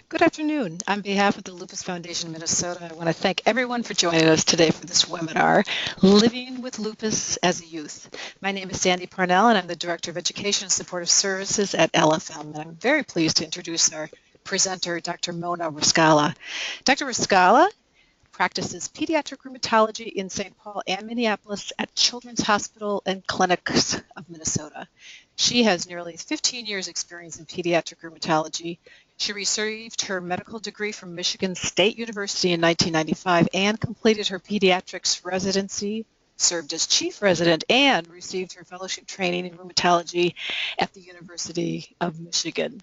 Good afternoon. On behalf of the Lupus Foundation of Minnesota, I want to thank everyone for joining us today for this webinar, Living with Lupus as a Youth. My name is Sandy Parnell, and I'm the Director of Education and Supportive Services at LFM. And I'm very pleased to introduce our presenter, Dr. Mona Riskalla. Dr. Riskalla practices pediatric rheumatology in St. Paul and Minneapolis at Children's Hospital and Clinics of Minnesota. She has nearly 15 years experience in pediatric rheumatology. She received her medical degree from Michigan State University in 1995 and completed her pediatrics residency, served as chief resident, and received her fellowship training in rheumatology at the University of Michigan.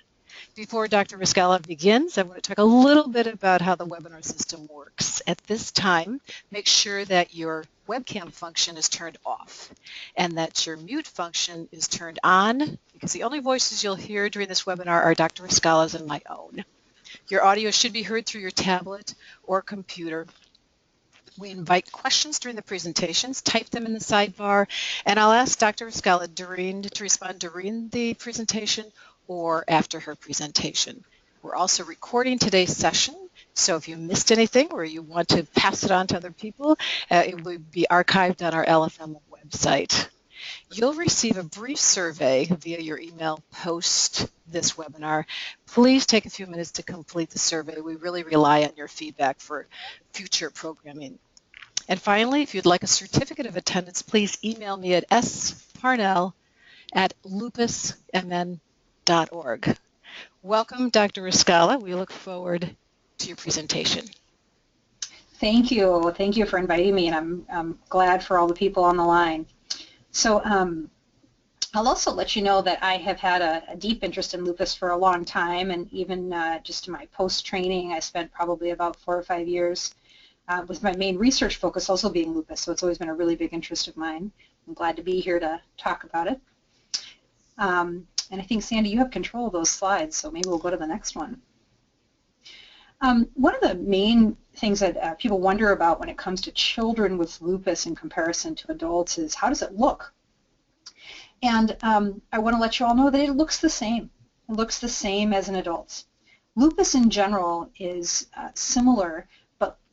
Before Dr. Riskalla begins, I want to talk a little bit about how the webinar system works. At this time, make sure that your webcam function is turned off and that your mute function is turned on, because the only voices you'll hear during this webinar are Dr. Riskalla's and my own. Your audio should be heard through your tablet or computer. We invite questions during the presentations. Type them in the sidebar, and I'll ask Dr. Riskalla to respond during the presentation or after her presentation. We're also recording today's session, so if you missed anything or you want to pass it on to other people, it will be archived on our LFM website. You'll receive a brief survey via your email post this webinar. Please take a few minutes to complete the survey. We really rely on your feedback for future programming. And finally, if you'd like a certificate of attendance, please email me at sparnell@lupusmn.org. Welcome, Dr. Riskalla. We look forward to your presentation. Thank you. Thank you for inviting me, and I'm glad for all the people on the line. So I'll also let you know that I have had a deep interest in lupus for a long time, and even just in my post-training, I spent probably about 4 or 5 years with my main research focus also being lupus, so it's always been a really big interest of mine. I'm glad to be here to talk about it. And I think, Sandy, you have control of those slides, so maybe we'll go to the next one. One of the main things that people wonder about when it comes to children with lupus in comparison to adults is, how does it look? And I want to let you all know that it looks the same. It looks the same as in adults. Lupus in general is similar,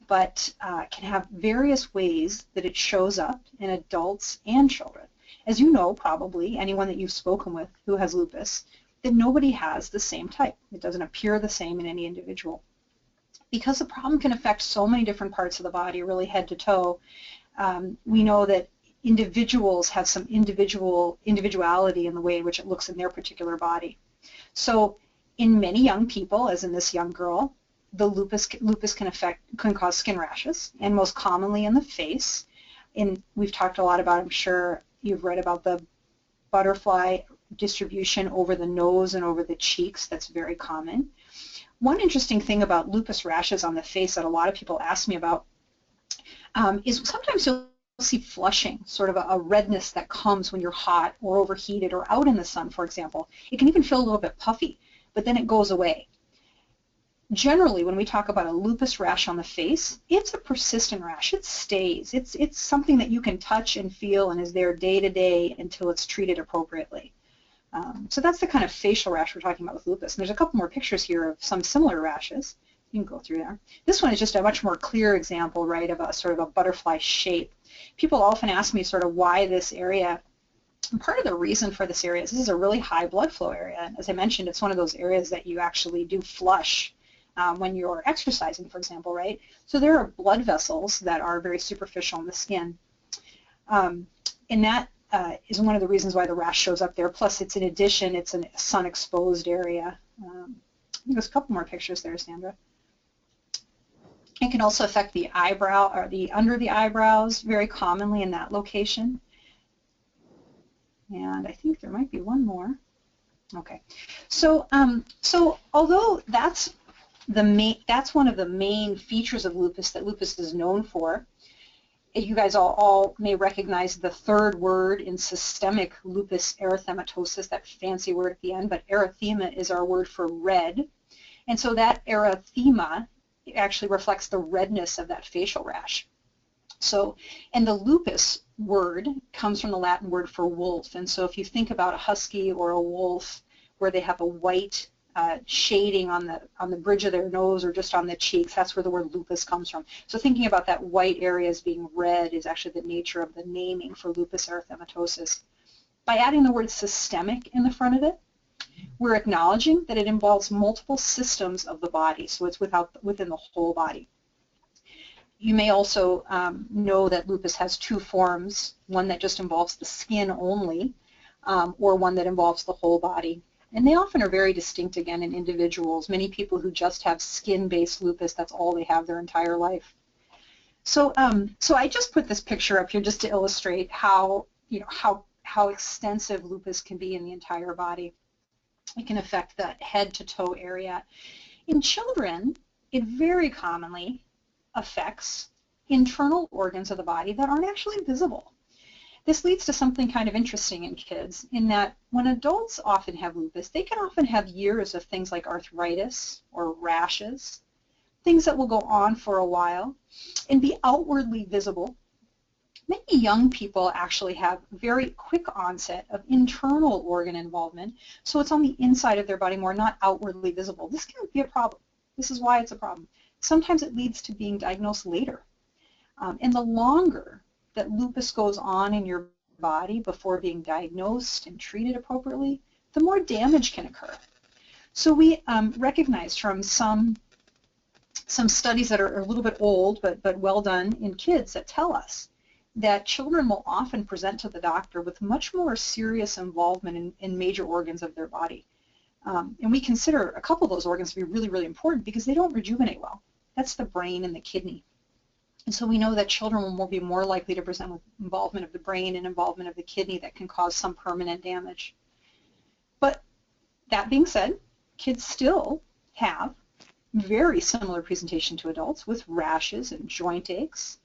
but can have various ways that it shows up in adults and children. As you know, probably, anyone that you've spoken with who has lupus, that nobody has the same type. It doesn't appear the same in any individual. Because the problem can affect so many different parts of the body, really head to toe, we know that individuals have some individuality in the way in which it looks in their particular body. So in many young people, as in this young girl, the lupus can cause skin rashes, and most commonly in the face. And we've talked a lot about, I'm sure you've read about the butterfly distribution over the nose and over the cheeks. That's very common. One interesting thing about lupus rashes on the face that a lot of people ask me about is sometimes you'll see flushing, sort of a redness that comes when you're hot or overheated or out in the sun, for example. It can even feel a little bit puffy, but then it goes away. Generally, when we talk about a lupus rash on the face, it's a persistent rash. It stays. It's something that you can touch and feel and is there day to day until it's treated appropriately. So that's the kind of facial rash we're talking about with lupus. And there's a couple more pictures here of some similar rashes. You can go through there. This one is just a much more clear example, right, of a sort of a butterfly shape. People often ask me sort of why this area. And part of the reason for this area is this is a really high blood flow area. And as I mentioned, it's one of those areas that you actually do flush when you're exercising, for example, right? So there are blood vessels that are very superficial in the skin. And that is one of the reasons why the rash shows up there. Plus, it's in addition, it's a sun-exposed area. There's a couple more pictures there, Sandra. It can also affect the eyebrow or the under the eyebrows very commonly in that location. And I think there might be one more. Okay, so although that's one of the main features of lupus that lupus is known for, you guys all may recognize the third word in systemic lupus erythematosus, that fancy word at the end, but erythema is our word for red. And so that erythema actually reflects the redness of that facial rash. So, and the lupus word comes from the Latin word for wolf. And so if you think about a husky or a wolf where they have a white shading on the bridge of their nose or just on the cheeks. That's where the word lupus comes from. So thinking about that white area as being red is actually the nature of the naming for lupus erythematosus. By adding the word systemic in the front of it, we're acknowledging that it involves multiple systems of the body, so it's within the whole body. You may also know that lupus has two forms, one that just involves the skin only, or one that involves the whole body. And they often are very distinct, again, in individuals. Many people who just have skin-based lupus, that's all they have their entire life. So I just put this picture up here just to illustrate how extensive lupus can be in the entire body. It can affect the head to toe area. In children, it very commonly affects internal organs of the body that aren't actually visible. This leads to something kind of interesting in kids, in that when adults often have lupus, they can often have years of things like arthritis or rashes, things that will go on for a while and be outwardly visible. Many young people actually have very quick onset of internal organ involvement, so it's on the inside of their body more, not outwardly visible. This can be a problem. This is why it's a problem. Sometimes it leads to being diagnosed later. And the longer that lupus goes on in your body before being diagnosed and treated appropriately, the more damage can occur. So we recognize from some studies that are a little bit old but well done in kids that tell us that children will often present to the doctor with much more serious involvement in major organs of their body. And we consider a couple of those organs to be really, really important because they don't rejuvenate well. That's the brain and the kidney. And so we know that children will be more likely to present with involvement of the brain and involvement of the kidney that can cause some permanent damage. But that being said, kids still have very similar presentation to adults with rashes and joint aches,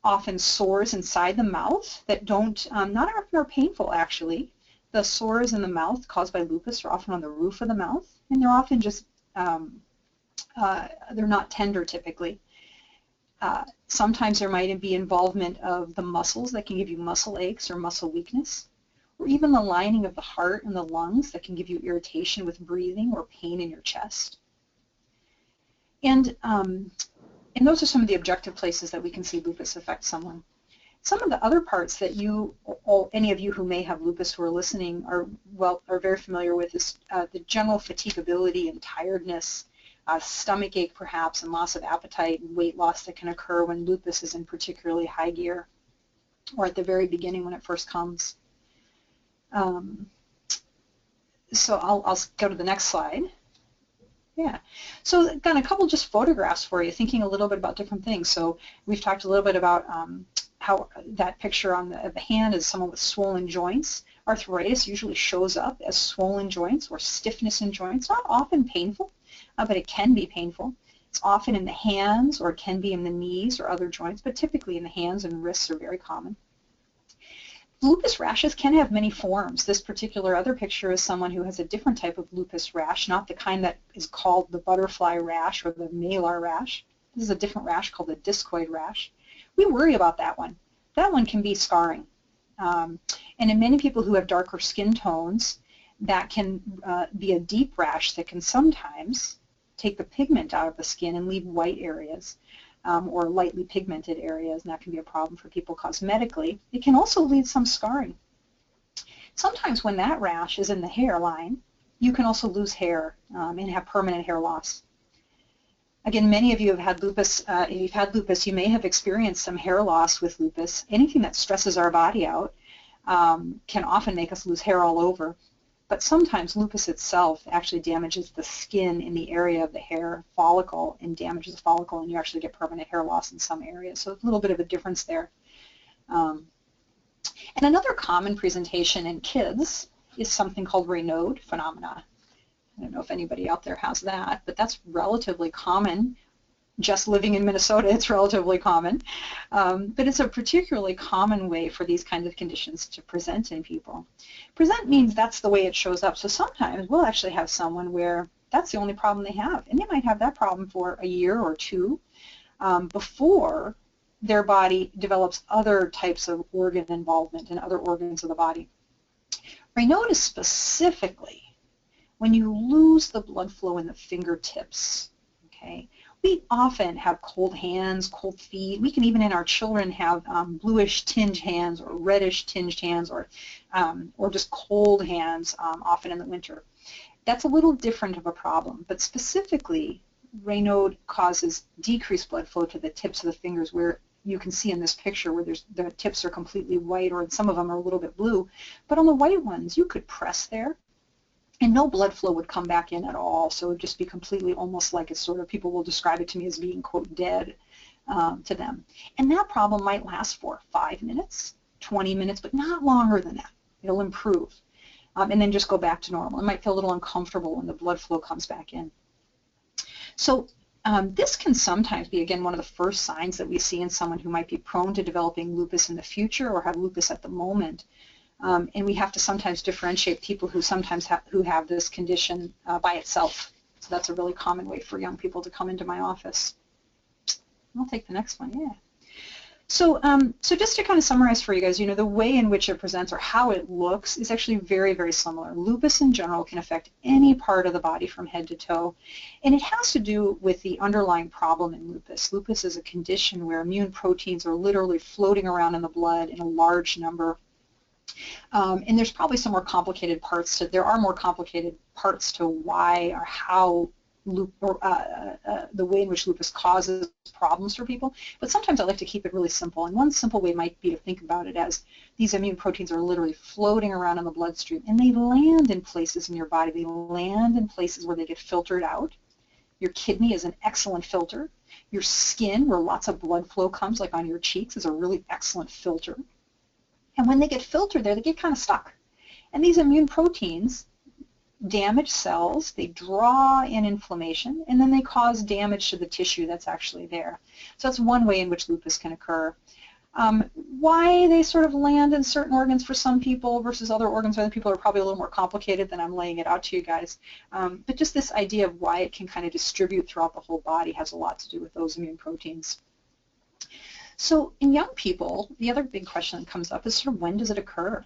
often sores inside the mouth that not often are painful actually. The sores in the mouth caused by lupus are often on the roof of the mouth, and they're often just, they're not tender typically. Sometimes there might be involvement of the muscles that can give you muscle aches or muscle weakness, or even the lining of the heart and the lungs that can give you irritation with breathing or pain in your chest. And those are some of the objective places that we can see lupus affect someone. Some of the other parts that any of you who may have lupus who are listening are very familiar with is the general fatigability and tiredness, stomach ache perhaps, and loss of appetite and weight loss that can occur when lupus is in particularly high gear or at the very beginning when it first comes. So I'll go to the next slide. Yeah, so got a couple just photographs for you, thinking a little bit about different things. So we've talked a little bit about how that picture on the hand is someone with swollen joints. Arthritis usually shows up as swollen joints or stiffness in joints, not often painful, but it can be painful. It's often in the hands, or it can be in the knees or other joints, but typically in the hands and wrists are very common. Lupus rashes can have many forms. This particular other picture is someone who has a different type of lupus rash, not the kind that is called the butterfly rash or the malar rash. This is a different rash called the discoid rash. We worry about that one. That one can be scarring. And in many people who have darker skin tones, that can be a deep rash that can sometimes take the pigment out of the skin and leave white areas. Or lightly pigmented areas, and that can be a problem for people cosmetically. It can also lead some scarring. Sometimes when that rash is in the hairline, you can also lose hair and have permanent hair loss. Again, many of you have had lupus. If you've had lupus, you may have experienced some hair loss with lupus. Anything that stresses our body out can often make us lose hair all over. But sometimes lupus itself actually damages the skin in the area of the hair follicle and damages the follicle, and you actually get permanent hair loss in some areas. So it's a little bit of a difference there. And another common presentation in kids is something called Raynaud phenomena. I don't know if anybody out there has that, but that's relatively common. Just living in Minnesota, it's relatively common. But it's a particularly common way for these kinds of conditions to present in people. Present means that's the way it shows up. So sometimes we'll actually have someone where that's the only problem they have, and they might have that problem for a year or two before their body develops other types of organ involvement in other organs of the body. Raynaud is specifically when you lose the blood flow in the fingertips, okay, we often have cold hands, cold feet. We can even in our children have bluish tinged hands or reddish tinged hands or just cold hands often in the winter. That's a little different of a problem, but specifically Raynaud causes decreased blood flow to the tips of the fingers, where you can see in this picture where the tips are completely white, or some of them are a little bit blue. But on the white ones, you could press there and no blood flow would come back in at all. So it would just be completely, almost like it's sort of, people will describe it to me as being, quote, dead to them. And that problem might last for 5 minutes, 20 minutes, but not longer than that. It'll improve. And then just go back to normal. It might feel a little uncomfortable when the blood flow comes back in. So this can sometimes be, again, one of the first signs that we see in someone who might be prone to developing lupus in the future or have lupus at the moment. And we have to sometimes differentiate people who sometimes who have this condition by itself. So that's a really common way for young people to come into my office. I'll take the next one, yeah. So, so just to kind of summarize for you guys, the way in which it presents or how it looks is actually very, very similar. Lupus in general can affect any part of the body from head to toe, and it has to do with the underlying problem in lupus. Lupus is a condition where immune proteins are literally floating around in the blood in a large number. And there's probably some more complicated parts to, there are more complicated parts to why or how the way in which lupus causes problems for people, but sometimes I like to keep it really simple. And one simple way might be to think about it as these immune proteins are literally floating around in the bloodstream, and they land in places in your body. They land in places where they get filtered out. Your kidney is an excellent filter. Your skin, where lots of blood flow comes, like on your cheeks, is a really excellent filter. And when they get filtered there, they get kind of stuck. And these immune proteins damage cells, they draw in inflammation, and then they cause damage to the tissue that's actually there. So that's one way in which lupus can occur. Why they sort of land in certain organs for some people versus other organs for other people are probably a little more complicated than I'm laying it out to you guys. But just this idea of why it can kind of distribute throughout the whole body has a lot to do with those immune proteins. So in young people, the other big question that comes up is sort of when does it occur?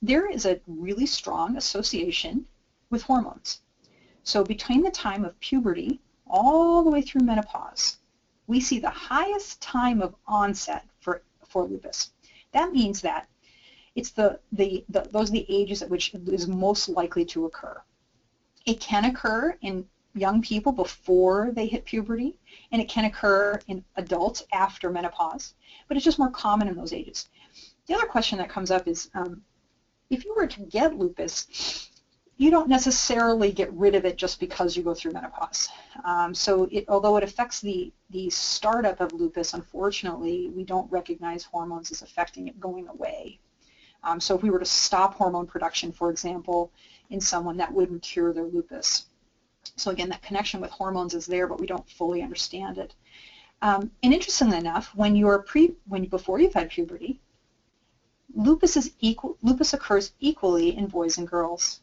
There is a really strong association with hormones. So between the time of puberty all the way through menopause, we see the highest time of onset for lupus. That means that it's those are the ages at which it is most likely to occur. It can occur in young people before they hit puberty, and it can occur in adults after menopause, but it's just more common in those ages. The other question that comes up is if you were to get lupus, you don't necessarily get rid of it just because you go through menopause. So although it affects the startup of lupus, unfortunately, we don't recognize hormones as affecting it going away. So if we were to stop hormone production, for example, in someone, that wouldn't cure their lupus. So again, that connection with hormones is there, but we don't fully understand it. And interestingly enough, before you've had puberty, lupus occurs equally in boys and girls.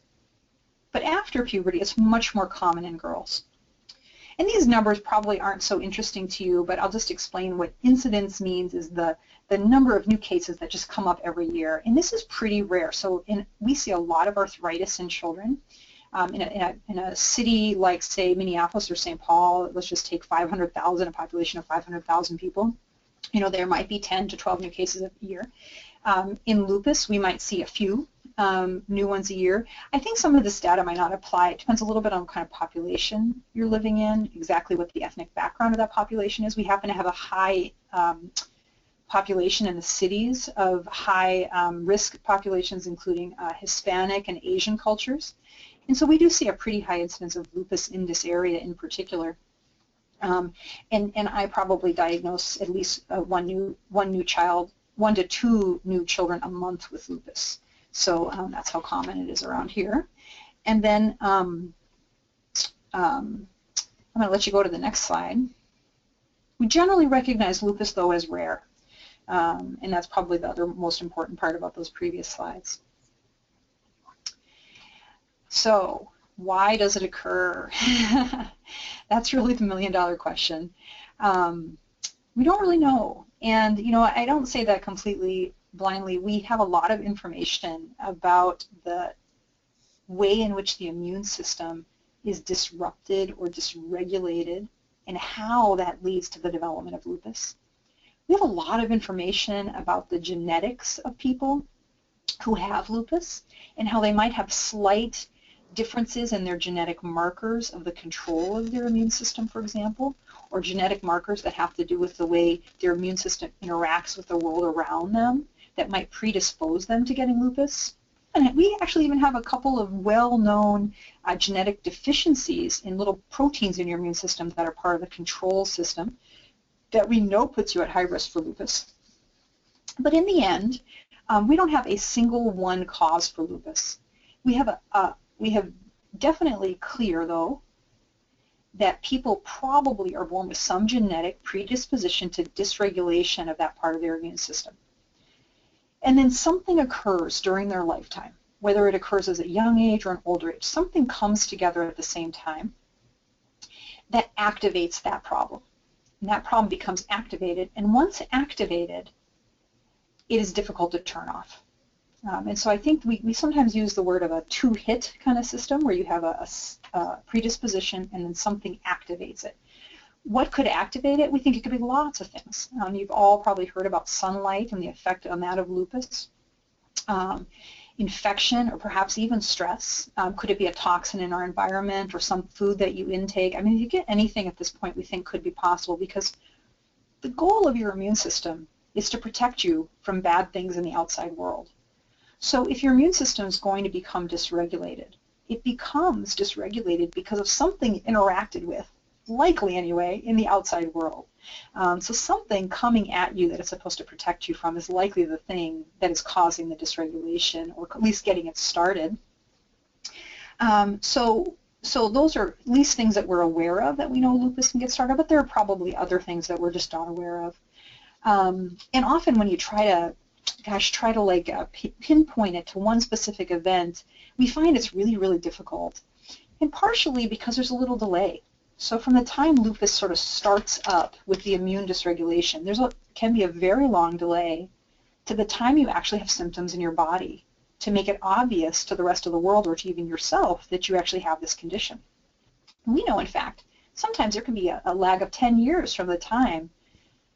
But after puberty, it's much more common in girls. And these numbers probably aren't so interesting to you, but I'll just explain what incidence means is the number of new cases that just come up every year. And this is pretty rare. So we see a lot of arthritis in children. In a city like, say, Minneapolis or St. Paul, let's just take 500,000, a population of 500,000 people. There might be 10 to 12 new cases a year. In lupus, we might see a few new ones a year. I think some of this data might not apply. It depends a little bit on what kind of population you're living in, exactly what the ethnic background of that population is. We happen to have a high population in the cities of high risk populations, including Hispanic and Asian cultures. And so we do see a pretty high incidence of lupus in this area in particular. And I probably diagnose at least one to two new children a month with lupus. So that's how common it is around here. And then I'm going to let you go to the next slide. We generally recognize lupus, though, as rare. And that's probably the other most important part about those previous slides. So why does it occur? That's really the million-dollar question. We don't really know. And, I don't say that completely blindly. We have a lot of information about the way in which the immune system is disrupted or dysregulated and how that leads to the development of lupus. We have a lot of information about the genetics of people who have lupus and how they might have slight differences in their genetic markers of the control of their immune system, for example, or genetic markers that have to do with the way their immune system interacts with the world around them that might predispose them to getting lupus. And we actually even have a couple of well-known genetic deficiencies in little proteins in your immune system that are part of the control system that we know puts you at high risk for lupus. But in the end, we don't have a single one cause for lupus. We have definitely clear, though, that people probably are born with some genetic predisposition to dysregulation of that part of their immune system. And then something occurs during their lifetime, whether it occurs as a young age or an older age, something comes together at the same time that activates that problem. And that problem becomes activated, and once activated, it is difficult to turn off. And so I think we sometimes use the word of a two-hit kind of system where you have a predisposition and then something activates it. What could activate it? We think it could be lots of things. You've all probably heard about sunlight and the effect on that of lupus. Infection or perhaps even stress. Could it be a toxin in our environment or some food that you intake? I mean, if you get anything at this point we think could be possible, because the goal of your immune system is to protect you from bad things in the outside world. So if your immune system is going to become dysregulated, it becomes dysregulated because of something interacted with, likely anyway, in the outside world. So something coming at you that it's supposed to protect you from is likely the thing that is causing the dysregulation, or at least getting it started. So those are at least things that we're aware of that we know lupus can get started, but there are probably other things that we're just not aware of. And often when you try to pinpoint it to one specific event, we find it's really, really difficult. And partially because there's a little delay. So from the time lupus sort of starts up with the immune dysregulation, can be a very long delay to the time you actually have symptoms in your body to make it obvious to the rest of the world or to even yourself that you actually have this condition. We know, in fact, sometimes there can be a lag of 10 years from the time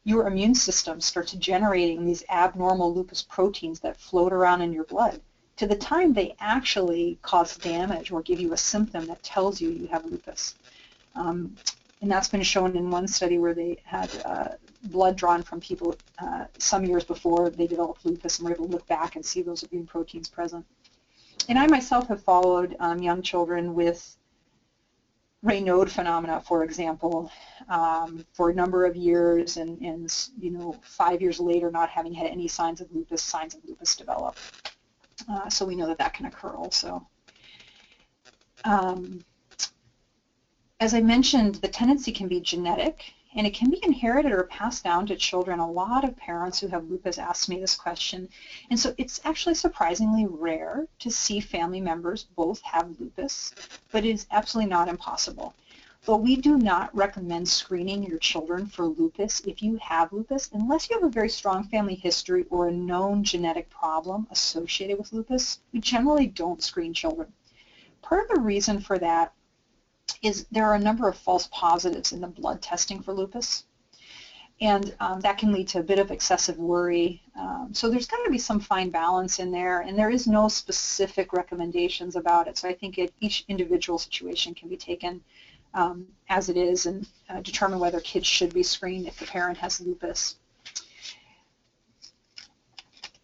your immune system starts generating these abnormal lupus proteins that float around in your blood to the time they actually cause damage or give you a symptom that tells you you have lupus. And that's been shown in one study where they had blood drawn from people some years before they developed lupus, and were able to look back and see those immune proteins present. And I myself have followed young children with Raynaud phenomena, for example, for a number of years, and 5 years later, not having had any signs of lupus develop. So we know that can occur also. As I mentioned, the tendency can be genetic, and it can be inherited or passed down to children. A lot of parents who have lupus ask me this question, and so it's actually surprisingly rare to see family members both have lupus, but it is absolutely not impossible. But we do not recommend screening your children for lupus if you have lupus, unless you have a very strong family history or a known genetic problem associated with lupus. We generally don't screen children. Part of the reason for that is there are a number of false positives in the blood testing for lupus, and that can lead to a bit of excessive worry. So there's got to be some fine balance in there, and there is no specific recommendations about it. So I think each individual situation can be taken as it is, and determine whether kids should be screened if the parent has lupus.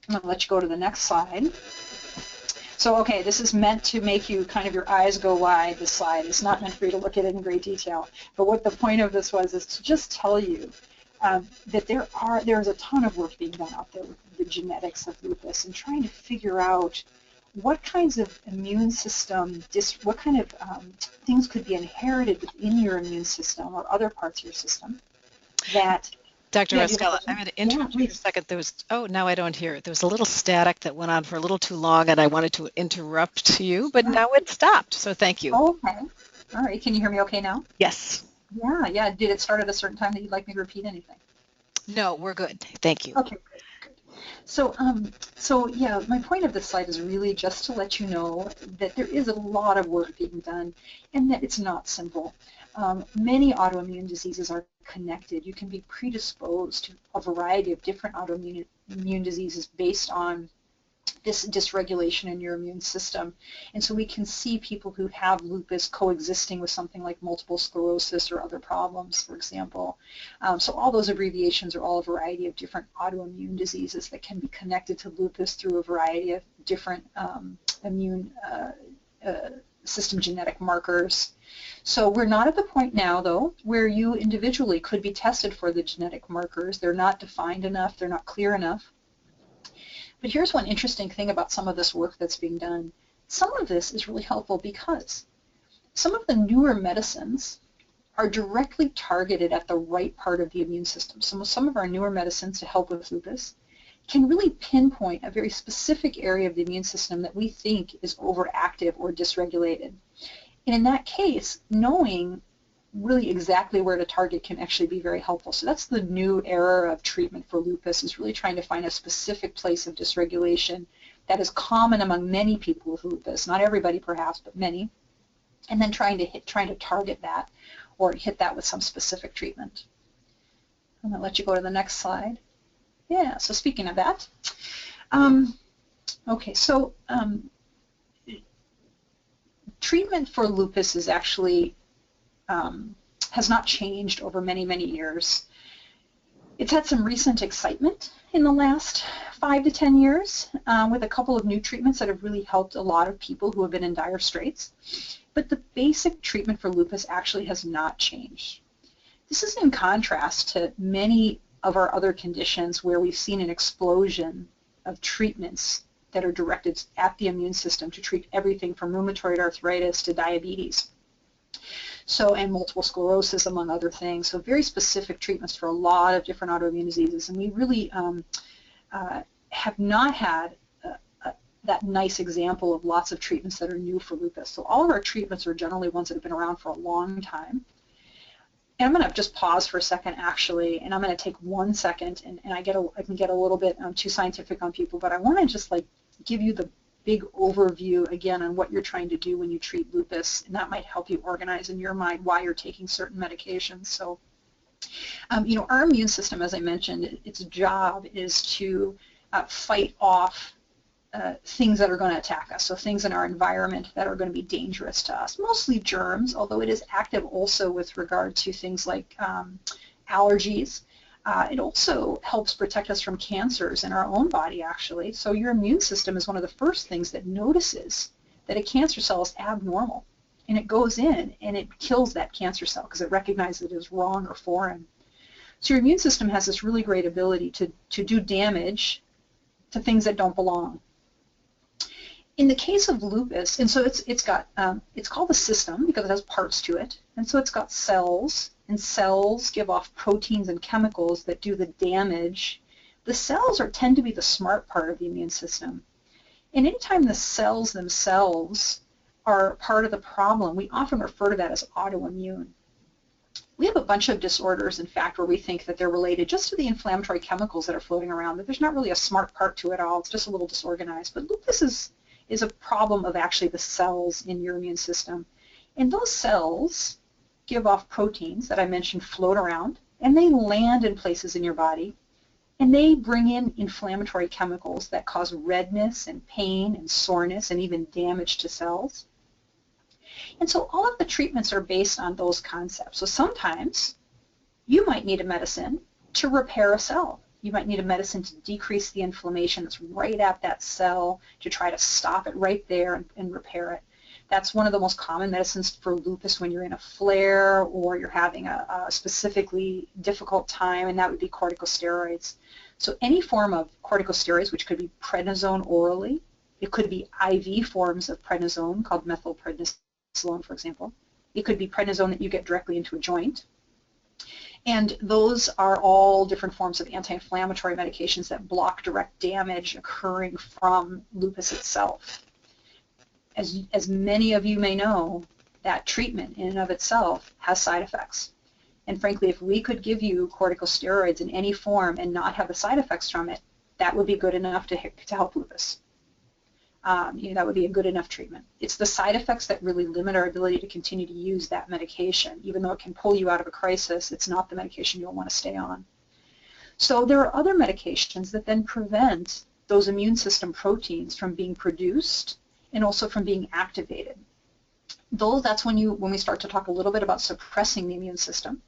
I'm going to let you go to the next slide. So, okay, this is meant to make you kind of your eyes go wide, this slide. It's not meant for you to look at it in great detail. But what the point of this was is to just tell you that there's a ton of work being done out there with the genetics of lupus and trying to figure out what kinds of immune system, what kind of things could be inherited within your immune system or other parts of your system that... Dr. Riskalla, I'm going to interrupt you for a second. Now I don't hear it. There was a little static that went on for a little too long, and I wanted to interrupt you, but now it stopped, so thank you. Okay. All right. Can you hear me okay now? Yes. Yeah. Did it start at a certain time that you'd like me to repeat anything? No, we're good. Thank you. Okay, good. So yeah, my point of this slide is really just to let you know that there is a lot of work being done and that it's not simple. Many autoimmune diseases are connected. You can be predisposed to a variety of different autoimmune diseases based on this dysregulation in your immune system. And so we can see people who have lupus coexisting with something like multiple sclerosis or other problems, for example. So all those abbreviations are all a variety of different autoimmune diseases that can be connected to lupus through a variety of different immune system genetic markers. So we're not at the point now, though, where you individually could be tested for the genetic markers. They're not defined enough. They're not clear enough. But here's one interesting thing about some of this work that's being done. Some of this is really helpful because some of the newer medicines are directly targeted at the right part of the immune system. Some of our newer medicines to help with lupus can really pinpoint a very specific area of the immune system that we think is overactive or dysregulated. And in that case, knowing really exactly where to target can actually be very helpful. So that's the new era of treatment for lupus, is really trying to find a specific place of dysregulation that is common among many people with lupus, not everybody perhaps, but many, and then trying to target that or hit that with some specific treatment. I'm going to let you go to the next slide. Yeah, so speaking of that, okay, so treatment for lupus is actually has not changed over many, many years. It's had some recent excitement in the last 5 to 10 years with a couple of new treatments that have really helped a lot of people who have been in dire straits. But the basic treatment for lupus actually has not changed. This is in contrast to many of our other conditions where we've seen an explosion of treatments that are directed at the immune system to treat everything from rheumatoid arthritis to diabetes. So, and multiple sclerosis, among other things. So very specific treatments for a lot of different autoimmune diseases. And we really have not had that nice example of lots of treatments that are new for lupus. So all of our treatments are generally ones that have been around for a long time. And I'm going to just pause for a second, actually, and I'm going to take 1 second, and I can get a little bit too scientific on people, but I want to just like give you the big overview again on what you're trying to do when you treat lupus, and that might help you organize in your mind why you're taking certain medications. So, you know, our immune system, as I mentioned, its job is to fight off things that are going to attack us, so things in our environment that are going to be dangerous to us, mostly germs, although it is active also with regard to things like allergies. It also helps protect us from cancers in our own body, actually. So your immune system is one of the first things that notices that a cancer cell is abnormal, and it goes in and it kills that cancer cell because it recognizes it as wrong or foreign. So your immune system has this really great ability to do damage to things that don't belong. In the case of lupus, and so it's called the system because it has parts to it, and so it's got cells, and cells give off proteins and chemicals that do the damage. The cells tend to be the smart part of the immune system, and anytime the cells themselves are part of the problem, we often refer to that as autoimmune. We have a bunch of disorders, in fact, where we think that they're related just to the inflammatory chemicals that are floating around, that there's not really a smart part to it all. It's just a little disorganized. But lupus is a problem of actually the cells in your immune system. And those cells give off proteins that I mentioned float around, and they land in places in your body, and they bring in inflammatory chemicals that cause redness and pain and soreness and even damage to cells. And so all of the treatments are based on those concepts. So sometimes you might need a medicine to repair a cell. You might need a medicine to decrease the inflammation that's right at that cell, to try to stop it right there and repair it. That's one of the most common medicines for lupus when you're in a flare or you're having a specifically difficult time, and that would be cortical steroids. So any form of corticosteroids, which could be prednisone orally, it could be IV forms of prednisone called methylprednisolone, for example. It could be prednisone that you get directly into a joint. And those are all different forms of anti-inflammatory medications that block direct damage occurring from lupus itself. As many of you may know, that treatment in and of itself has side effects. And frankly, if we could give you corticosteroids in any form and not have the side effects from it, that would be good enough to help lupus. That would be a good enough treatment. It's the side effects that really limit our ability to continue to use that medication. Even though it can pull you out of a crisis, it's not the medication you'll want to stay on. So there are other medications that then prevent those immune system proteins from being produced and also from being activated. That's when we start to talk a little bit about suppressing the immune system.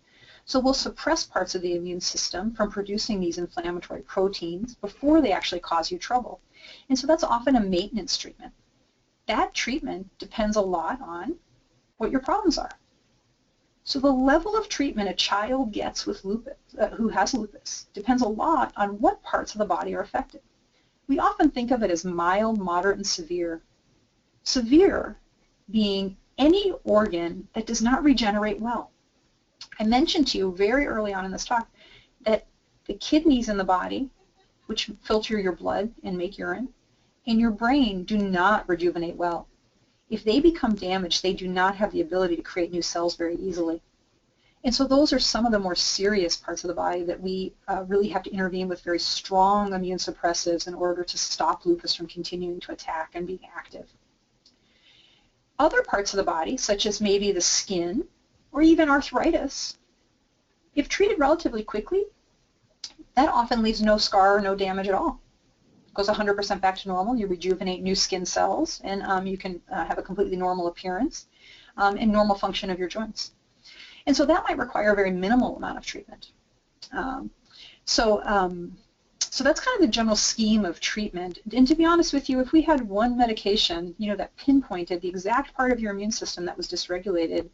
So we'll suppress parts of the immune system from producing these inflammatory proteins before they actually cause you trouble. And so that's often a maintenance treatment. That treatment depends a lot on what your problems are. So the level of treatment a child gets with lupus, who has lupus, depends a lot on what parts of the body are affected. We often think of it as mild, moderate, and severe. Severe being any organ that does not regenerate well. I mentioned to you very early on in this talk that the kidneys in the body, which filter your blood and make urine, and your brain do not rejuvenate well. If they become damaged, they do not have the ability to create new cells very easily. And so those are some of the more serious parts of the body that we really have to intervene with very strong immune suppressives in order to stop lupus from continuing to attack and being active. Other parts of the body, such as maybe the skin or even arthritis, if treated relatively quickly, that often leaves no scar or no damage at all. It goes 100% back to normal. You rejuvenate new skin cells, and you can have a completely normal appearance and normal function of your joints. And so that might require a very minimal amount of treatment. So that's kind of the general scheme of treatment. And to be honest with you, if we had one medication, that pinpointed the exact part of your immune system that was dysregulated,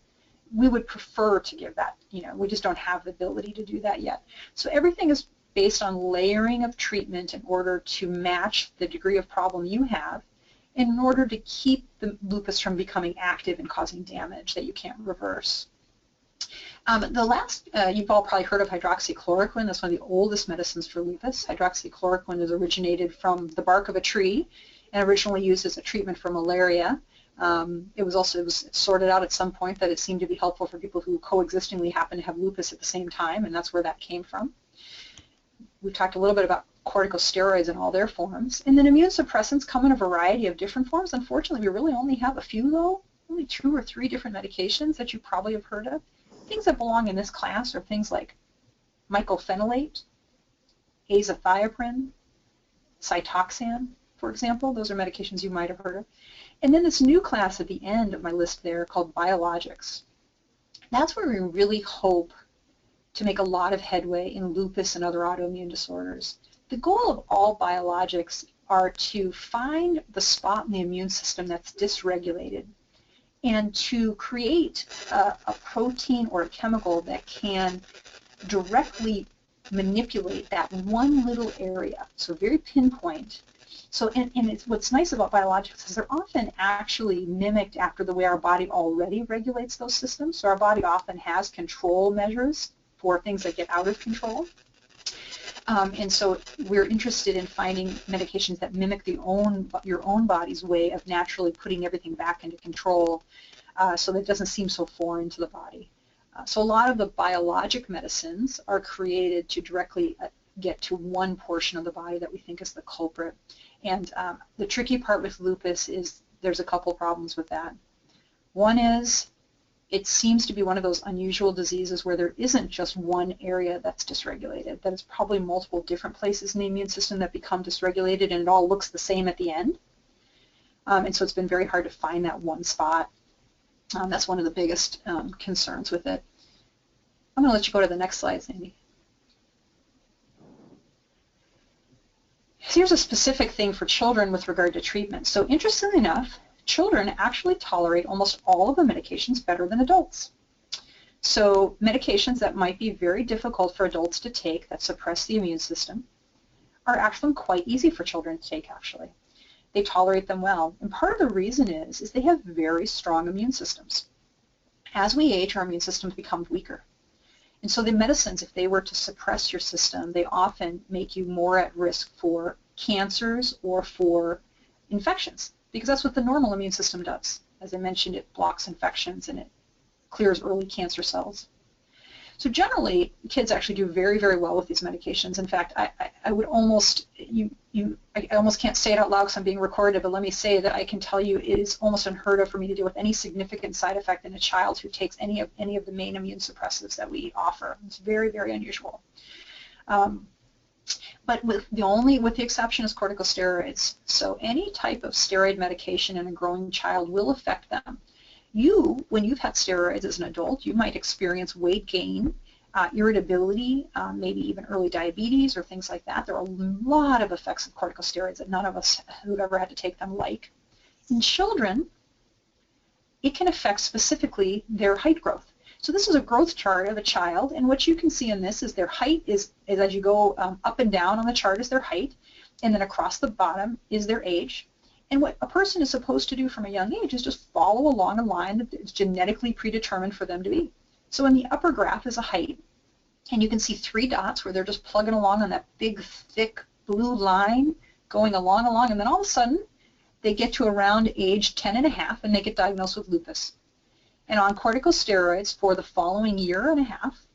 we would prefer to give that. We just don't have the ability to do that yet. So everything is based on layering of treatment in order to match the degree of problem you have, in order to keep the lupus from becoming active and causing damage that you can't reverse. You've all probably heard of hydroxychloroquine. That's one of the oldest medicines for lupus. Hydroxychloroquine is originated from the bark of a tree and originally used as a treatment for malaria. It was sorted out at some point that it seemed to be helpful for people who coexistingly happen to have lupus at the same time, and that's where that came from. We've talked a little bit about cortical steroids in all their forms. And then immune suppressants come in a variety of different forms. Unfortunately, we really only have a few, though, only 2 or 3 different medications that you probably have heard of. Things that belong in this class are things like mycophenolate, azathioprine, Cytoxan, for example. Those are medications you might have heard of. And then this new class at the end of my list there called Biologics. That's where we really hope to make a lot of headway in lupus and other autoimmune disorders. The goal of all biologics are to find the spot in the immune system that's dysregulated and to create a protein or a chemical that can directly manipulate that one little area, so very pinpoint. So, and what's nice about biologics is they're often actually mimicked after the way our body already regulates those systems. So our body often has control measures for things that get out of control. And so we're interested in finding medications that mimic your own body's way of naturally putting everything back into control so that it doesn't seem so foreign to the body. So a lot of the biologic medicines are created to directly get to one portion of the body that we think is the culprit. And the tricky part with lupus is there's a couple problems with that. One is it seems to be one of those unusual diseases where there isn't just one area that's dysregulated. That it's probably multiple different places in the immune system that become dysregulated, and it all looks the same at the end. And so it's been very hard to find that one spot. That's one of the biggest concerns with it. I'm going to let you go to the next slide, Sandy. Here's a specific thing for children with regard to treatment. So interestingly enough, children actually tolerate almost all of the medications better than adults. So medications that might be very difficult for adults to take that suppress the immune system are actually quite easy for children to take, actually. They tolerate them well. And part of the reason is they have very strong immune systems. As we age, our immune systems become weaker. And so the medicines, if they were to suppress your system, they often make you more at risk for cancers or for infections, because that's what the normal immune system does. As I mentioned, it blocks infections and it clears early cancer cells. So generally, kids actually do very, very well with these medications. In fact, I would almost, I almost can't say it out loud because I'm being recorded, but let me say that I can tell you it is almost unheard of for me to deal with any significant side effect in a child who takes any of the main immune suppressives that we offer. It's very, very unusual. But with the exception is corticosteroids. So any type of steroid medication in a growing child will affect them. When you've had steroids as an adult, you might experience weight gain, irritability, maybe even early diabetes or things like that. There are a lot of effects of corticosteroids that none of us who've ever had to take them like. In children, it can affect specifically their height growth. So this is a growth chart of a child, and what you can see in this is their height is as you go up and down on the chart is their height, and then across the bottom is their age. And what a person is supposed to do from a young age is just follow along a line that is genetically predetermined for them to be. So in the upper graph is a height, and you can see 3 dots where they're just plugging along on that big, thick blue line, going along, and then all of a sudden they get to around age 10 and a half, and they get diagnosed with lupus. And on corticosteroids for the following year and a half,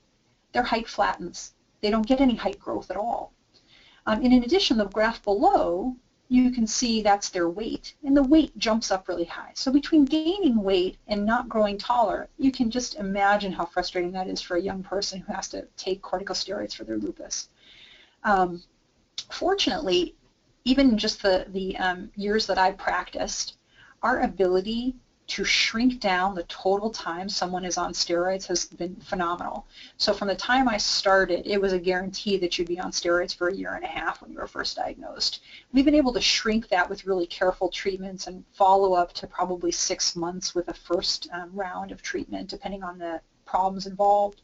their height flattens. They don't get any height growth at all. And in addition, the graph below, you can see that's their weight, and the weight jumps up really high. So between gaining weight and not growing taller, you can just imagine how frustrating that is for a young person who has to take corticosteroids for their lupus. Fortunately, even in just the years that I've practiced, our ability to shrink down the total time someone is on steroids has been phenomenal. So from the time I started, it was a guarantee that you'd be on steroids for a year and a half when you were first diagnosed. We've been able to shrink that with really careful treatments and follow up to probably 6 months with a first round of treatment, depending on the problems involved.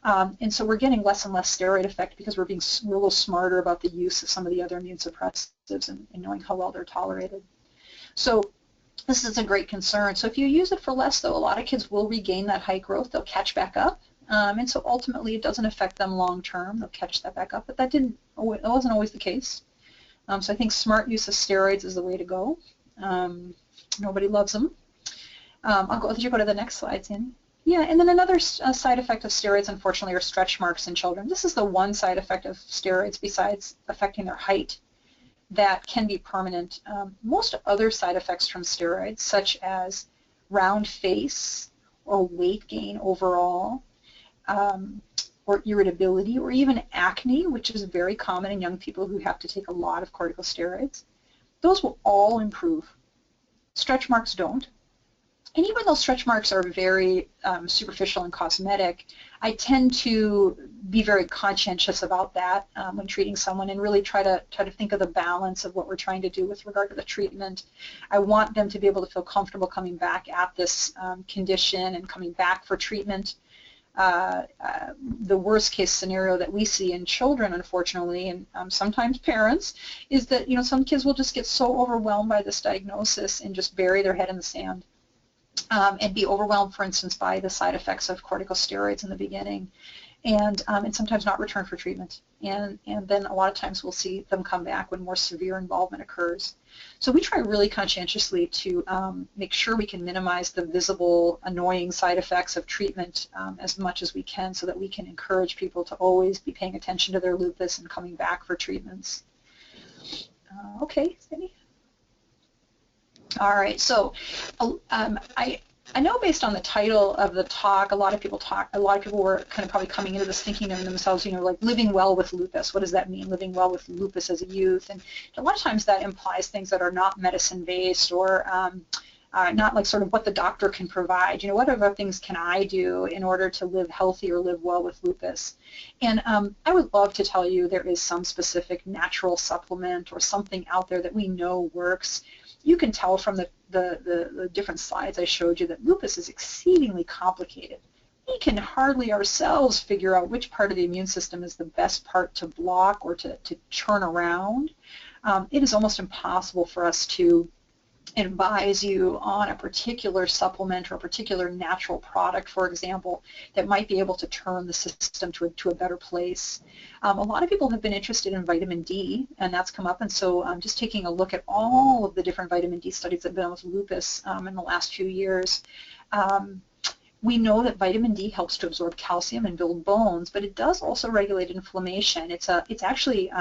And so we're getting less and less steroid effect because we're being a little smarter about the use of some of the other immune suppressives and knowing how well they're tolerated. So this is a great concern. So if you use it for less, though, a lot of kids will regain that height growth. They'll catch back up. And so ultimately it doesn't affect them long term. They'll catch that back up. But that wasn't always the case. So I think smart use of steroids is the way to go. Nobody loves them. I'll let you go to the next slide, Sandy. Yeah, and then another side effect of steroids, unfortunately, are stretch marks in children. This is the one side effect of steroids besides affecting their height that can be permanent. Most other side effects from steroids, such as round face or weight gain overall, or irritability, or even acne, which is very common in young people who have to take a lot of corticosteroids, those will all improve. Stretch marks don't. And even though stretch marks are very superficial and cosmetic, I tend to be very conscientious about that when treating someone, and really try to think of the balance of what we're trying to do with regard to the treatment. I want them to be able to feel comfortable coming back at this condition and coming back for treatment. The worst case scenario that we see in children, unfortunately, and sometimes parents, is that some kids will just get so overwhelmed by this diagnosis and just bury their head in the sand. And be overwhelmed, for instance, by the side effects of corticosteroids in the beginning, and sometimes not return for treatment. And then a lot of times we'll see them come back when more severe involvement occurs. So we try really conscientiously to make sure we can minimize the visible, annoying side effects of treatment as much as we can, so that we can encourage people to always be paying attention to their lupus and coming back for treatments. Okay, Sandy? All right, so I know based on the title of the talk, a lot of people were kind of probably coming into this thinking of themselves, like living well with lupus. What does that mean, living well with lupus as a youth? And a lot of times that implies things that are not medicine-based or not like sort of what the doctor can provide. What other things can I do in order to live healthy or live well with lupus? And I would love to tell you there is some specific natural supplement or something out there that we know works. You can tell from the different slides I showed you that lupus is exceedingly complicated. We can hardly ourselves figure out which part of the immune system is the best part to block or to turn around. It is almost impossible for us to advise you on a particular supplement or a particular natural product, for example, that might be able to turn the system to a better place. A lot of people have been interested in vitamin D, and that's come up, and so I'm just taking a look at all of the different vitamin D studies that have been done with lupus in the last few years. We know that vitamin D helps to absorb calcium and build bones, but it does also regulate inflammation. It's actually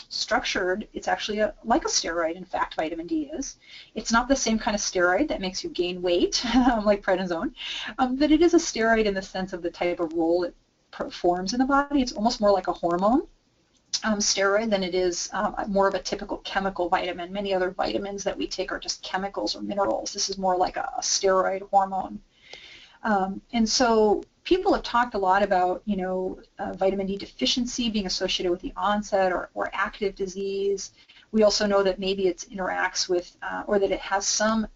structured. It's actually like a steroid. In fact, vitamin D is. It's not the same kind of steroid that makes you gain weight, like prednisone, but it is a steroid in the sense of the type of role it performs in the body. It's almost more like a hormone steroid than it is more of a typical chemical vitamin. Many other vitamins that we take are just chemicals or minerals. This is more like a steroid hormone. And so people have talked a lot about, vitamin D deficiency being associated with the onset or active disease. We also know that maybe it interacts with, or that it has some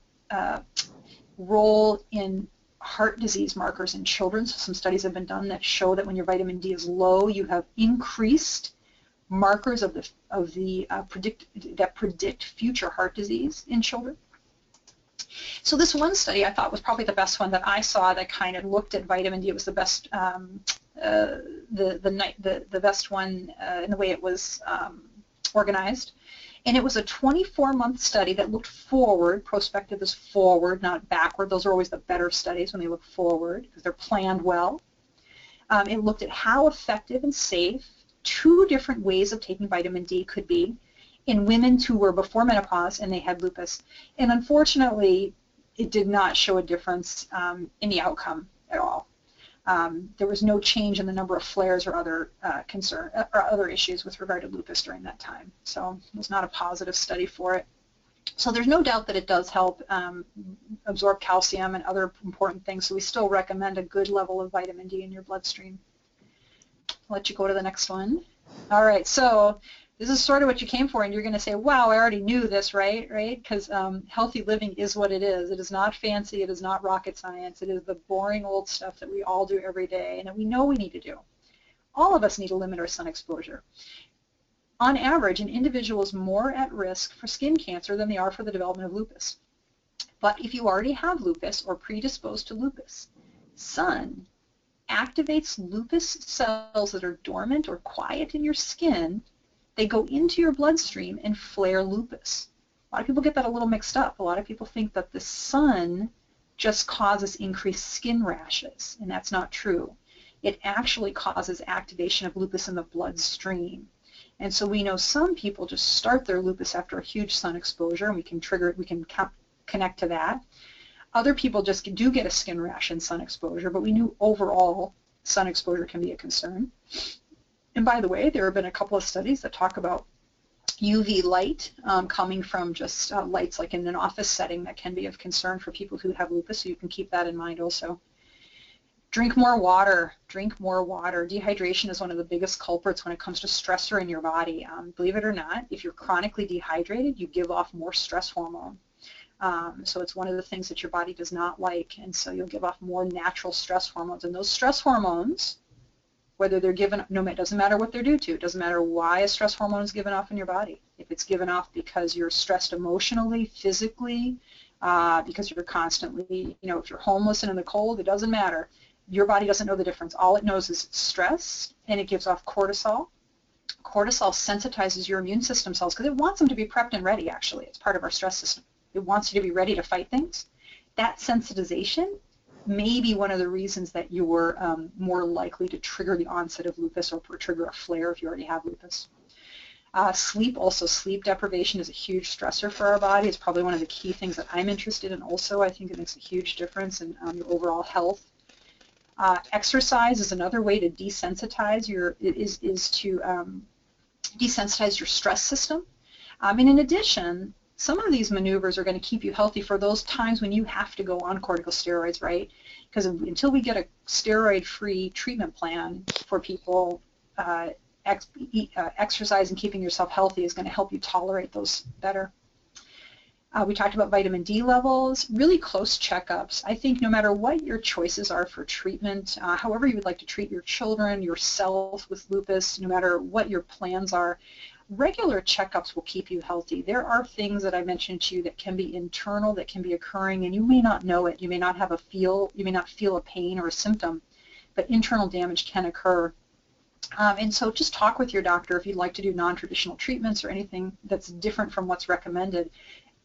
role in heart disease markers in children. So some studies have been done that show that when your vitamin D is low, you have increased markers that predict future heart disease in children. So this one study I thought was probably the best one that I saw that kind of looked at vitamin D. It was the best, the best one in the way it was organized. And it was a 24-month study that looked forward. Prospective is forward, not backward. Those are always the better studies when they look forward because they're planned well. It looked at how effective and safe 2 different ways of taking vitamin D could be in women who were before menopause and they had lupus. And unfortunately, it did not show a difference in the outcome at all. There was no change in the number of flares or other other issues with regard to lupus during that time. So it was not a positive study for it. So there's no doubt that it does help absorb calcium and other important things. So we still recommend a good level of vitamin D in your bloodstream. I'll let you go to the next one. All right, so this is sort of what you came for, and you're going to say, wow, I already knew this, right? Because healthy living is what it is. It is not fancy. It is not rocket science. It is the boring old stuff that we all do every day and that we know we need to do. All of us need to limit our sun exposure. On average, an individual is more at risk for skin cancer than they are for the development of lupus. But if you already have lupus or predisposed to lupus, sun activates lupus cells that are dormant or quiet in your skin. They go into your bloodstream and flare lupus. A lot of people get that a little mixed up. A lot of people think that the sun just causes increased skin rashes, and that's not true. It actually causes activation of lupus in the bloodstream. And so we know some people just start their lupus after a huge sun exposure, and we can connect to that. Other people just do get a skin rash in sun exposure, but we knew overall sun exposure can be a concern. And by the way, there have been a couple of studies that talk about UV light coming from just lights like in an office setting that can be of concern for people who have lupus, so you can keep that in mind also. Drink more water. Drink more water. Dehydration is one of the biggest culprits when it comes to stressor in your body. Believe it or not, if you're chronically dehydrated, you give off more stress hormone. So it's one of the things that your body does not like, and so you'll give off more natural stress hormones. And those stress hormones, whether they're given, it doesn't matter what they're due to. It doesn't matter why a stress hormone is given off in your body. If it's given off because you're stressed emotionally, physically, because you're constantly, if you're homeless and in the cold, it doesn't matter. Your body doesn't know the difference. All it knows is stress, and it gives off cortisol. Cortisol sensitizes your immune system cells because it wants them to be prepped and ready, actually. It's part of our stress system. It wants you to be ready to fight things. That sensitization may be one of the reasons that you were more likely to trigger the onset of lupus or trigger a flare if you already have lupus. Sleep deprivation is a huge stressor for our body. It's probably one of the key things that I'm interested in also. I think it makes a huge difference in your overall health. Exercise is another way to desensitize desensitize your stress system. And in addition, some of these maneuvers are going to keep you healthy for those times when you have to go on corticosteroids, right? Because until we get a steroid-free treatment plan for people, exercise and keeping yourself healthy is going to help you tolerate those better. We talked about vitamin D levels, really close checkups. I think no matter what your choices are for treatment, however you would like to treat your children, yourself with lupus, no matter what your plans are, regular checkups will keep you healthy. There are things that I mentioned to you that can be internal, that can be occurring, and you may not know it. You may not feel a pain or a symptom, but internal damage can occur. And so just talk with your doctor if you'd like to do non-traditional treatments or anything that's different from what's recommended.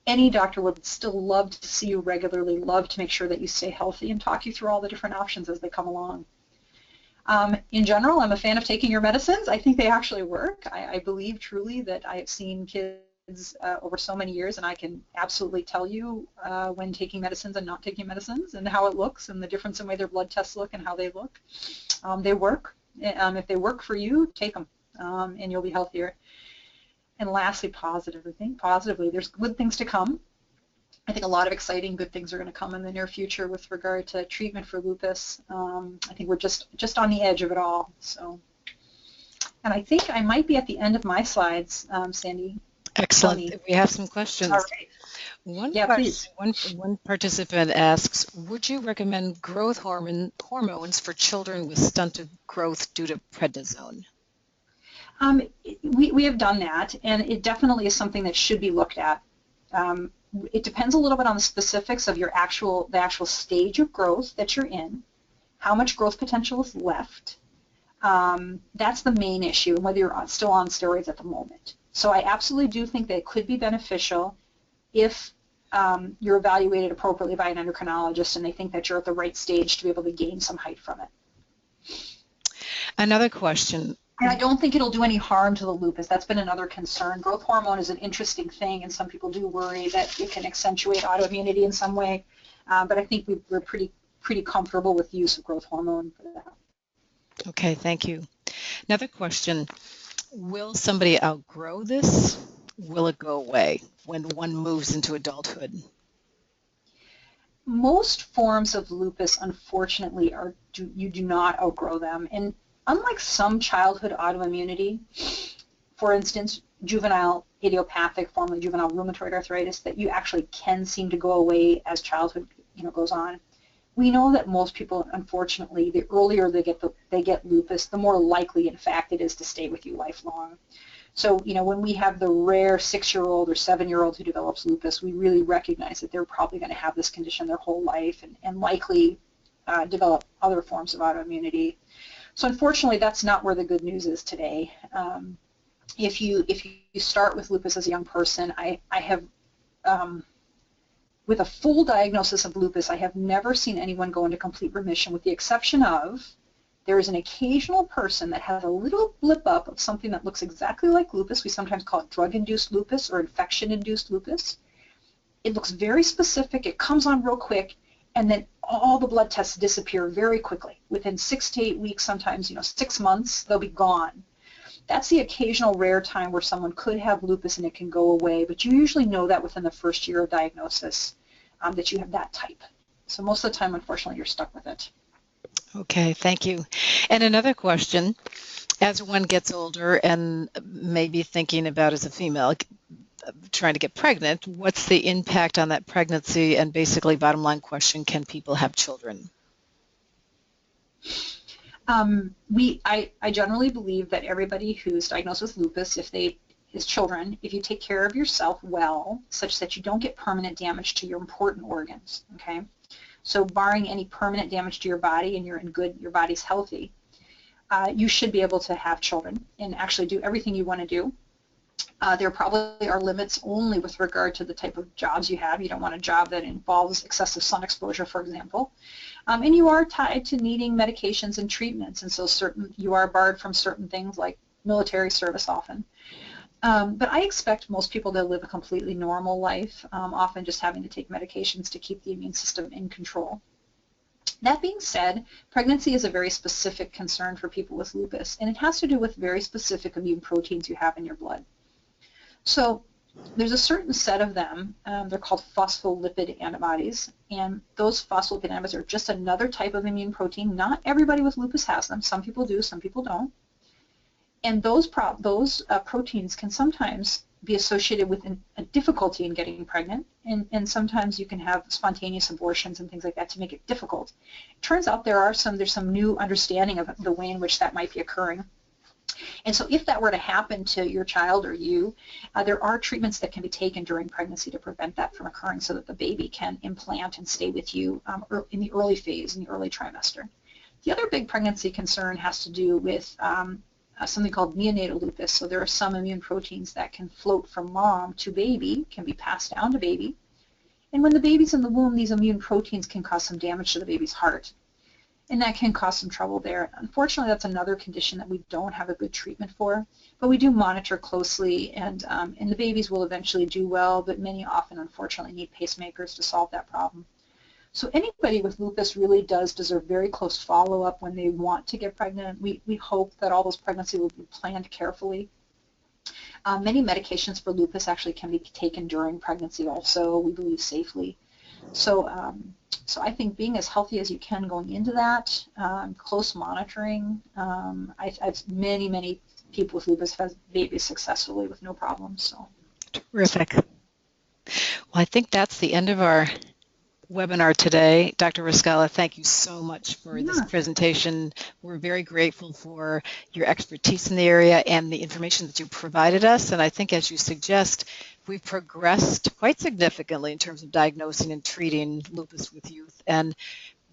any doctor would still love to see you regularly, love to make sure that you stay healthy and talk you through all the different options as they come along. In general, I'm a fan of taking your medicines. I think they actually work. I believe truly that I have seen kids over so many years, and I can absolutely tell you when taking medicines and not taking medicines and how it looks and the difference in the way their blood tests look and how they look. They work. If they work for you, take them, and you'll be healthier. And lastly, positively. Think positively. There's good things to come. I think a lot of exciting good things are going to come in the near future with regard to treatment for lupus. I think we're just on the edge of it all. So, and I think I might be at the end of my slides, Sandy. Excellent. We have some questions. All right. Please. One participant asks, would you recommend growth hormones for children with stunted growth due to prednisone? We have done that, and it definitely is something that should be looked at. It depends a little bit on the specifics of the actual stage of growth that you're in, how much growth potential is left. That's the main issue, and whether you're still on steroids at the moment. So I absolutely do think that it could be beneficial if you're evaluated appropriately by an endocrinologist and they think that you're at the right stage to be able to gain some height from it. Another question. And I don't think it'll do any harm to the lupus. That's been another concern. Growth hormone is an interesting thing, and some people do worry that it can accentuate autoimmunity in some way. But I think we're pretty comfortable with the use of growth hormone for that. Okay, thank you. Another question. Will somebody outgrow this? Will it go away when one moves into adulthood? Most forms of lupus, unfortunately, you do not outgrow them. And unlike some childhood autoimmunity, for instance, juvenile idiopathic, formerly juvenile rheumatoid arthritis, that you actually can seem to go away as childhood goes on. We know that most people, unfortunately, the earlier they get lupus, the more likely, in fact, it is to stay with you lifelong. So, when we have the rare 6-year-old or 7-year-old who develops lupus, we really recognize that they're probably going to have this condition their whole life and likely develop other forms of autoimmunity. So unfortunately, that's not where the good news is today. If you start with lupus as a young person, I have, with a full diagnosis of lupus, I have never seen anyone go into complete remission, with the exception of there is an occasional person that has a little blip up of something that looks exactly like lupus. We sometimes call it drug-induced lupus or infection-induced lupus. It looks very specific. It comes on real quick, and then all the blood tests disappear very quickly. Within 6 to 8 weeks, sometimes 6 months, they'll be gone. That's the occasional rare time where someone could have lupus and it can go away, but you usually know that within the first year of diagnosis that you have that type. So most of the time, unfortunately, you're stuck with it. Okay, thank you. And another question, as one gets older and maybe thinking about as a female, trying to get pregnant, what's the impact on that pregnancy? And basically, bottom line question, can people have children? I generally believe that everybody who's diagnosed with lupus, if you take care of yourself well, such that you don't get permanent damage to your important organs, okay? So barring any permanent damage to your body and your body's healthy, you should be able to have children and actually do everything you want to do. There probably are limits only with regard to the type of jobs you have. You don't want a job that involves excessive sun exposure, for example. And you are tied to needing medications and treatments, and so you are barred from certain things like military service often. But I expect most people to live a completely normal life, often just having to take medications to keep the immune system in control. That being said, pregnancy is a very specific concern for people with lupus, and it has to do with very specific immune proteins you have in your blood. So there's a certain set of them, they're called phospholipid antibodies, and those phospholipid antibodies are just another type of immune protein. Not everybody with lupus has them. Some people do, some people don't. And those proteins can sometimes be associated with a difficulty in getting pregnant, and sometimes you can have spontaneous abortions and things like that to make it difficult. It turns out there's some new understanding of the way in which that might be occurring. And so if that were to happen to your child or you, there are treatments that can be taken during pregnancy to prevent that from occurring so that the baby can implant and stay with you in the early phase, in the early trimester. The other big pregnancy concern has to do with something called neonatal lupus. So there are some immune proteins that can float from mom to baby, can be passed down to baby. And when the baby's in the womb, these immune proteins can cause some damage to the baby's heart. And that can cause some trouble there. Unfortunately, that's another condition that we don't have a good treatment for, but we do monitor closely, and the babies will eventually do well, but many often, unfortunately, need pacemakers to solve that problem. So anybody with lupus really does deserve very close follow-up when they want to get pregnant. We hope that all those pregnancies will be planned carefully. Many medications for lupus actually can be taken during pregnancy also, we believe safely. So, so I think being as healthy as you can going into that, close monitoring. I've many people with lupus have babies successfully with no problems. So Terrific. Well, I think that's the end of our webinar today. Dr. Riskalla, thank you so much for this presentation. We're very grateful for your expertise in the area and the information that you provided us. And I think, as you suggest, we've progressed quite significantly in terms of diagnosing and treating lupus with youth. And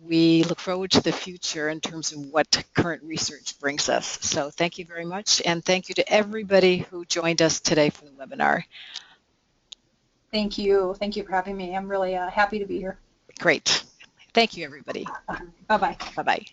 we look forward to the future in terms of what current research brings us. So thank you very much. And thank you to everybody who joined us today for the webinar. Thank you. Thank you for having me. I'm really happy to be here. Great. Thank you, everybody. Bye-bye. Bye-bye.